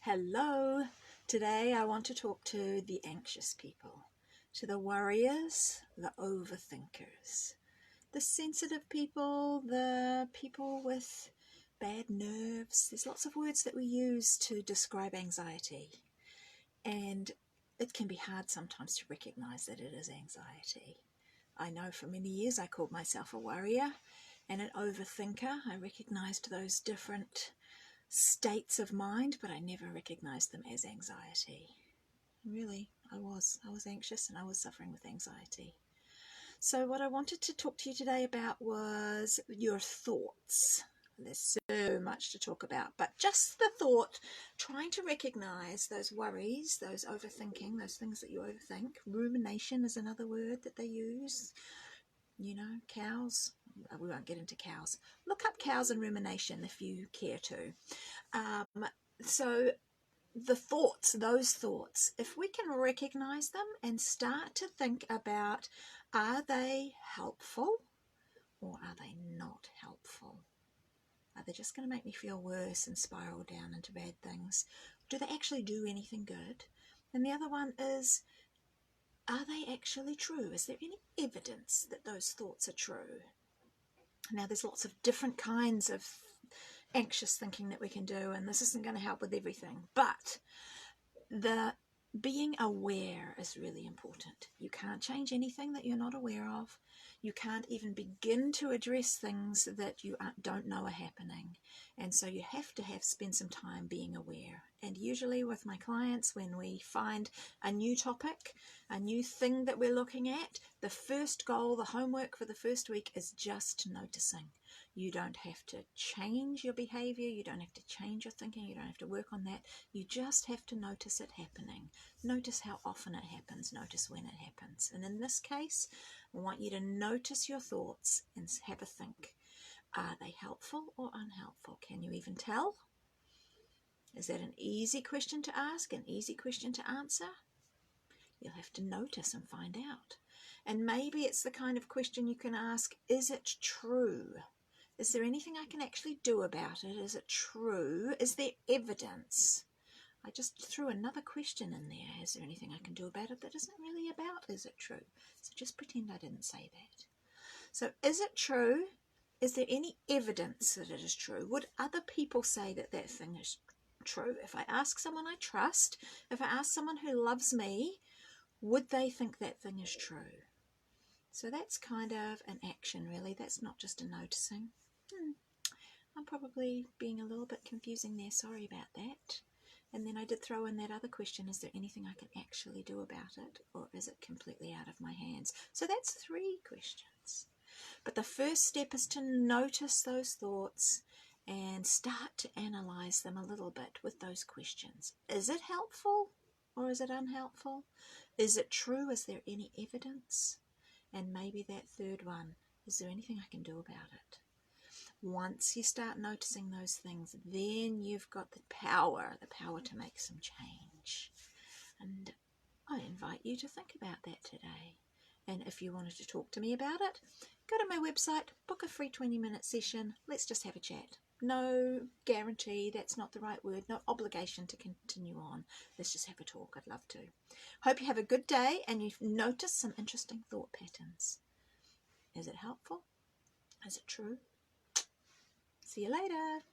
Hello. Today I want to talk to the anxious people, to the worriers, the overthinkers, the sensitive people, the people with bad nerves. There's lots of words that we use to describe anxiety, and it can be hard sometimes to recognize that it is anxiety. I know for many years I called myself a worrier and an overthinker. I recognized those different states of mind, but I never recognized them as anxiety. Really, I was anxious and I was suffering with anxiety. So what I wanted to talk to you today about was your thoughts. There's so much to talk about, but just the thought, trying to recognize those worries, those overthinking, those things that you overthink. Rumination is another word that they use. You know, cows. We won't get into cows. Look up cows and rumination if you care to. So the thoughts, those thoughts, if we can recognize them and start to think about, are they helpful or are they not helpful? Are they just going to make me feel worse and spiral down into bad things? Do they actually do anything good? And the other one is, are they actually true? Is there any evidence that those thoughts are true? Now, there's lots of different kinds of anxious thinking that we can do, and this isn't going to help with everything, but the being aware is really important. You can't change anything that you're not aware of. You can't even begin to address things that you don't know are happening. And so you have to spend some time being aware. And usually with my clients, when we find a new topic, a new thing that we're looking at, the first goal, the homework for the first week is just noticing. You don't have to change your behavior. You don't have to change your thinking. You don't have to work on that. You just have to notice it happening. Notice how often it happens. Notice when it happens. And in this case, I want you to notice your thoughts and have a think. Are they helpful or unhelpful? Can you even tell? Is that an easy question to ask, an easy question to answer? You'll have to notice and find out. And maybe it's the kind of question you can ask, is it true? Is there anything I can actually do about it? Is it true? Is there evidence? I just threw another question in there. Is there anything I can do about it that isn't really about is it true? So just pretend I didn't say that. So is it true? Is there any evidence that it is true? Would other people say that that thing is true? If I ask someone I trust, if I ask someone who loves me, would they think that thing is true? So that's kind of an action, really. That's not just a noticing. I'm probably being a little bit confusing there. Sorry about that. And then I did throw in that other question, is there anything I can actually do about it? Or is it completely out of my hands? So that's 3 questions. But the first step is to notice those thoughts and start to analyze them a little bit with those questions. Is it helpful or is it unhelpful? Is it true? Is there any evidence? And maybe that third one, is there anything I can do about it? Once you start noticing those things, then you've got the power to make some change. And I invite you to think about that today. And if you wanted to talk to me about it, go to my website, book a free 20-minute session. Let's just have a chat. No guarantee, that's not the right word, no obligation to continue on. Let's just have a talk. I'd love to. Hope you have a good day and you've noticed some interesting thought patterns. Is it helpful? Is it true? See you later.